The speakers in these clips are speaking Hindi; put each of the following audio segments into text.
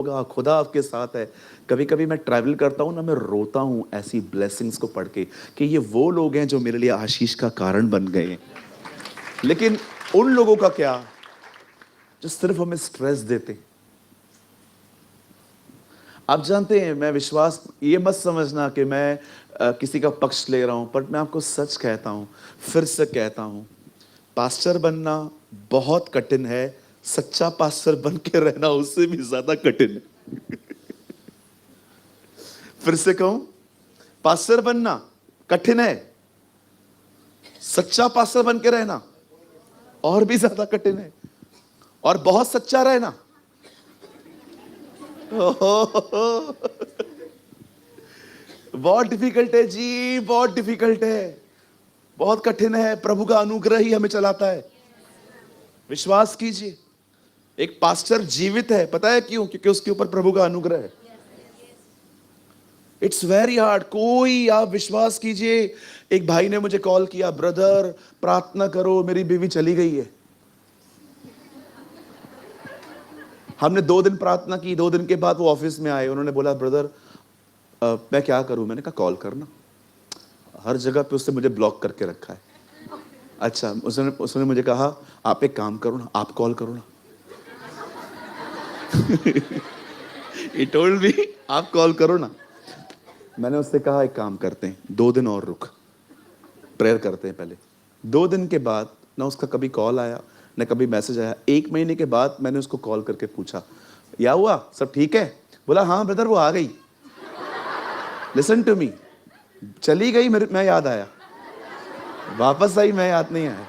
होगा, खुदा आपके साथ है। कभी कभी मैं ट्रैवल करता हूँ ना, मैं रोता हूँ ऐसी ब्लेसिंग्स को पढ़ के कि ये वो लोग हैं जो मेरे लिए आशीष का कारण बन गए हैं। लेकिन उन लोगों का क्या जो सिर्फ हमें स्ट्रेस देते हैं। आप जानते हैं, मैं विश्वास ये मत समझना कि मैं किसी का पक्ष ले रहा हूं, पर मैं आपको सच कहता हूं, फिर से कहता हूं, पास्टर बनना बहुत कठिन है। सच्चा पास्टर बन के रहना उससे भी ज्यादा कठिन है। फिर से कहूं, पास्टर बनना कठिन है, सच्चा पास्टर बन के रहना और भी ज्यादा कठिन है, और बहुत सच्चा रहना ओहो, बहुत डिफिकल्ट है जी, बहुत डिफिकल्ट है, बहुत कठिन है। प्रभु का अनुग्रह ही हमें चलाता है। विश्वास कीजिए, एक पास्टर जीवित है, पता है क्यों? क्योंकि उसके ऊपर प्रभु का अनुग्रह है। It's very hard. कोई, आप विश्वास कीजिए, एक भाई ने मुझे कॉल किया, ब्रदर प्रार्थना करो, मेरी बीवी चली गई है। हमने 2 दिन प्रार्थना की, 2 दिन के बाद वो ऑफिस में आए, उन्होंने बोला ब्रदर मैं क्या करूं? मैंने कहा कॉल करना। हर जगह पे उसने मुझे ब्लॉक करके रखा है। अच्छा, उसने उसने मुझे कहा आप एक काम करो ना, आप कॉल करो ना। He told me आप कॉल करो ना। मैंने उससे कहा एक काम करते हैं, 2 दिन और रुक, प्रेयर करते हैं पहले। 2 दिन के बाद ना उसका कभी कॉल आया ना कभी मैसेज आया। 1 महीने के बाद मैंने उसको कॉल करके पूछा क्या हुआ, सब ठीक है? बोला हाँ ब्रदर वो आ गई। लिसन टू मी, चली गई, मेरे मैं याद आया, वापस आई, मैं याद नहीं आया।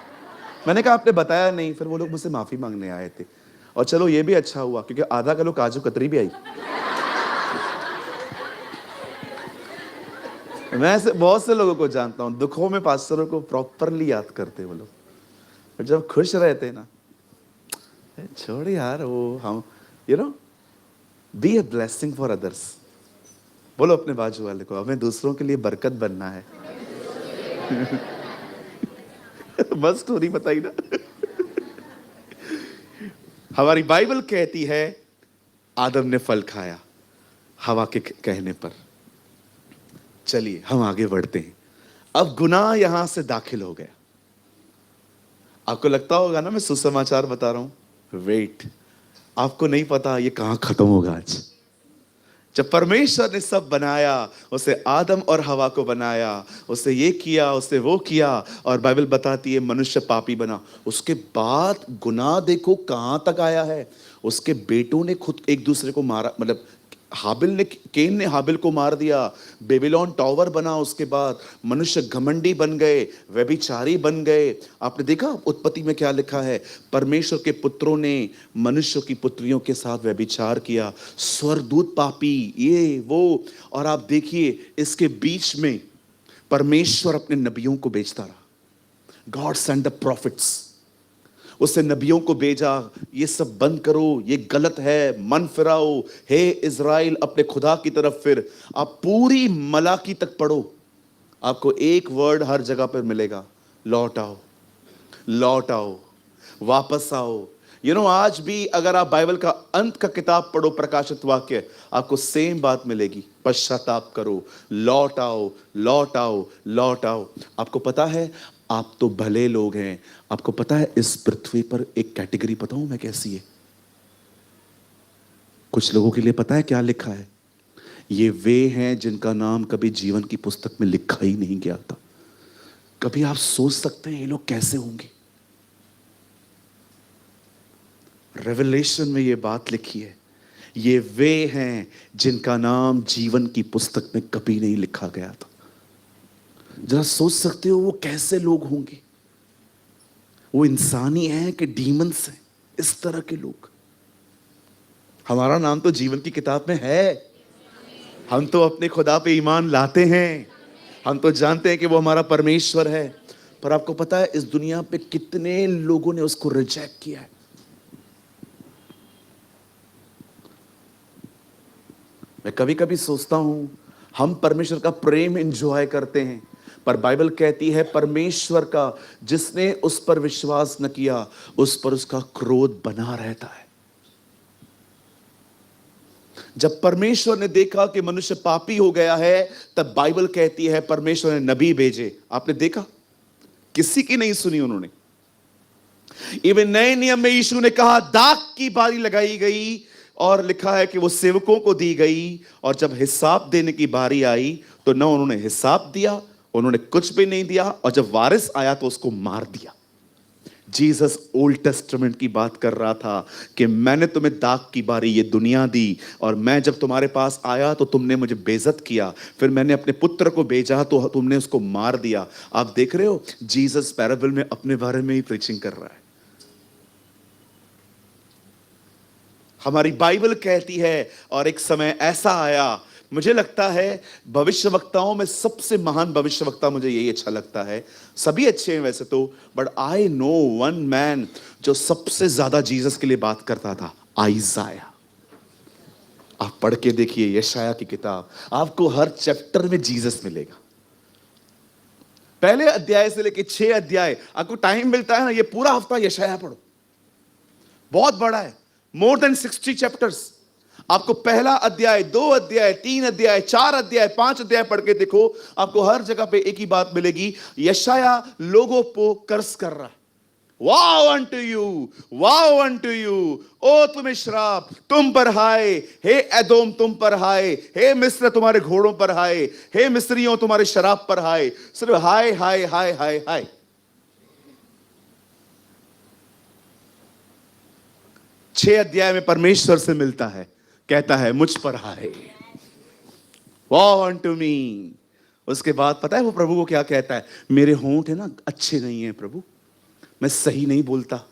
मैंने कहा आपने बताया नहीं। फिर वो लोग मुझसे माफी मांगने आए थे, और चलो ये भी अच्छा हुआ क्योंकि आधा किलो काजू कतरी भी आई। मैं ऐसे बहुत से लोगों को जानता हूं, दुखों में पास्टरों को प्रॉपरली याद करते वो लोग, और जब खुश रहते ना, छोड़ यार वो, हम you know be a blessing for others. बोलो अपने बाजू वाले को, हमें दूसरों के लिए बरकत बनना है। बस स्टोरी बताई ना। हमारी बाइबल कहती है आदम ने फल खाया हवा के कहने पर। चलिए हम आगे बढ़ते हैं। अब गुनाह यहां से दाखिल हो गया। आपको लगता होगा ना मैं सुसमाचार बता रहा हूं, वेट, आपको नहीं पता ये कहां खत्म होगा आज। जब परमेश्वर ने सब बनाया, उसे आदम और हवा को बनाया, उसे ये किया, उसे वो किया, और बाइबल बताती है मनुष्य पापी बना। उसके बाद गुनाह देखो कहां तक आया है। उसके बेटों ने खुद एक दूसरे को मारा, मतलब केन ने हाबिल को मार दिया। बेबीलोन टावर बना, उसके बाद मनुष्य घमंडी बन गए, व्यभिचारी बन गए। आपने देखा उत्पत्ति में क्या लिखा है? परमेश्वर के पुत्रों ने मनुष्य की पुत्रियों के साथ व्यभिचार किया। स्वर्गदूत पापी, ये वो। और आप देखिए इसके बीच में परमेश्वर अपने नबियों को भेजता रहा। गॉड सेंड द प्रॉफिट्स, उससे नबियों को भेजा, ये सब बंद करो, ये गलत है, मन फिराओ, हे इज़राइल अपने खुदा की तरफ फिर। आप पूरी मलाकी तक पढ़ो, आपको एक वर्ड हर जगह पर मिलेगा, लौट आओ, लौट आओ, वापस आओ। आज भी अगर आप बाइबल का अंत का किताब पढ़ो, प्रकाशित वाक्य, आपको सेम बात मिलेगी, पश्चाताप करो, लौट आओ, लौट आओ, लौट आओ। आपको पता है, आप तो भले लोग हैं, आपको पता है इस पृथ्वी पर एक कैटेगरी बताऊं मैं कैसी है? कुछ लोगों के लिए पता है क्या लिखा है? ये वे हैं जिनका नाम कभी जीवन की पुस्तक में लिखा ही नहीं गया था। कभी आप सोच सकते हैं ये लोग कैसे होंगे? रेवलेशन में ये बात लिखी है, ये वे हैं जिनका नाम जीवन की पुस्तक में कभी नहीं लिखा गया था। जरा सोच सकते हो वो कैसे लोग होंगे? वो इंसानी है कि डीमंस हैं? इस तरह के लोग। हमारा नाम तो जीवन की किताब में है। हम तो अपने खुदा पे ईमान लाते हैं, हम तो जानते हैं कि वो हमारा परमेश्वर है। पर आपको पता है इस दुनिया पे कितने लोगों ने उसको रिजेक्ट किया है। मैं कभी कभी सोचता हूं, हम परमेश्वर का प्रेम एंजॉय करते हैं, पर बाइबल कहती है परमेश्वर का जिसने उस पर विश्वास न किया उस पर उसका क्रोध बना रहता है। जब परमेश्वर ने देखा कि मनुष्य पापी हो गया है, तब बाइबल कहती है परमेश्वर ने नबी भेजे। आपने देखा, किसी की नहीं सुनी उन्होंने। इवन नए नियम में यीशु ने कहा दाख की बारी लगाई गई और लिखा है कि वो सेवकों को दी गई, और जब हिसाब देने की बारी आई तो न उन्होंने हिसाब दिया, उन्होंने कुछ भी नहीं दिया, और जब वारिस आया तो उसको मार दिया। जीसस ओल्ड टेस्टामेंट की बात कर रहा था कि मैंने तुम्हें दाग की बारी ये दुनिया दी, और मैं जब तुम्हारे पास आया तो तुमने मुझे बेइज्जत किया, फिर मैंने अपने पुत्र को भेजा तो तुमने उसको मार दिया। आप देख रहे हो, जीसस पैराबल में अपने बारे में ही प्रीचिंग कर रहा है। हमारी बाइबल कहती है, और एक समय ऐसा आया, मुझे लगता है भविष्यवक्ताओं में सबसे महान भविष्यवक्ता मुझे यही अच्छा लगता है, सभी अच्छे हैं वैसे तो, but I know one man जो सबसे ज्यादा जीसस के लिए बात करता था, आइजाया। आप पढ़ के देखिए यशाया की किताब, आपको हर चैप्टर में जीसस मिलेगा। पहले अध्याय से लेकर 6 अध्याय, आपको टाइम मिलता है ना, ये पूरा हफ्ता यशाया पढ़ो, बहुत बड़ा है, मोर देन 60 चैप्टर्स। आपको पहला अध्याय, 2 अध्याय, 3 अध्याय, 4 अध्याय, 5 अध्याय पढ़ के देखो, आपको हर जगह पे एक ही बात मिलेगी, यशाया लोगों को कर्स कर रहा है। Woe unto you, woe unto you, ओ तुम्हें श्राप, तुम पर हाय, हे एदोम तुम पर हाय, हे मिस्र तुम्हारे घोड़ों पर हाय, हे मिस्रियों तुम्हारे शराब पर हाय, सिर्फ हाय हाय हाय हाय हाय। छह अध्याय में परमेश्वर से मिलता है, कहता है मुझ पर हाय, वाओ अनटू मी। उसके बाद पता है वो प्रभु को क्या कहता है, मेरे होंठ है ना अच्छे नहीं है प्रभु, मैं सही नहीं बोलता,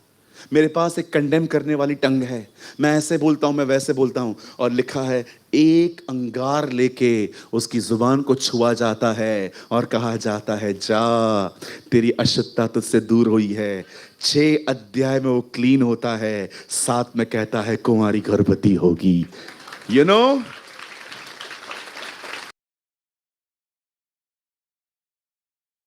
मेरे पास एक कंडेम करने वाली टंग है, मैं ऐसे बोलता हूं, मैं वैसे बोलता हूं। और लिखा है एक अंगार लेके उसकी जुबान को छुआ जाता है और कहा जाता है जा तेरी अशुद्धता तुझसे दूर हुई है। 6 अध्याय में वो क्लीन होता है, 7 में कहता है कुंवारी गर्भवती होगी। You know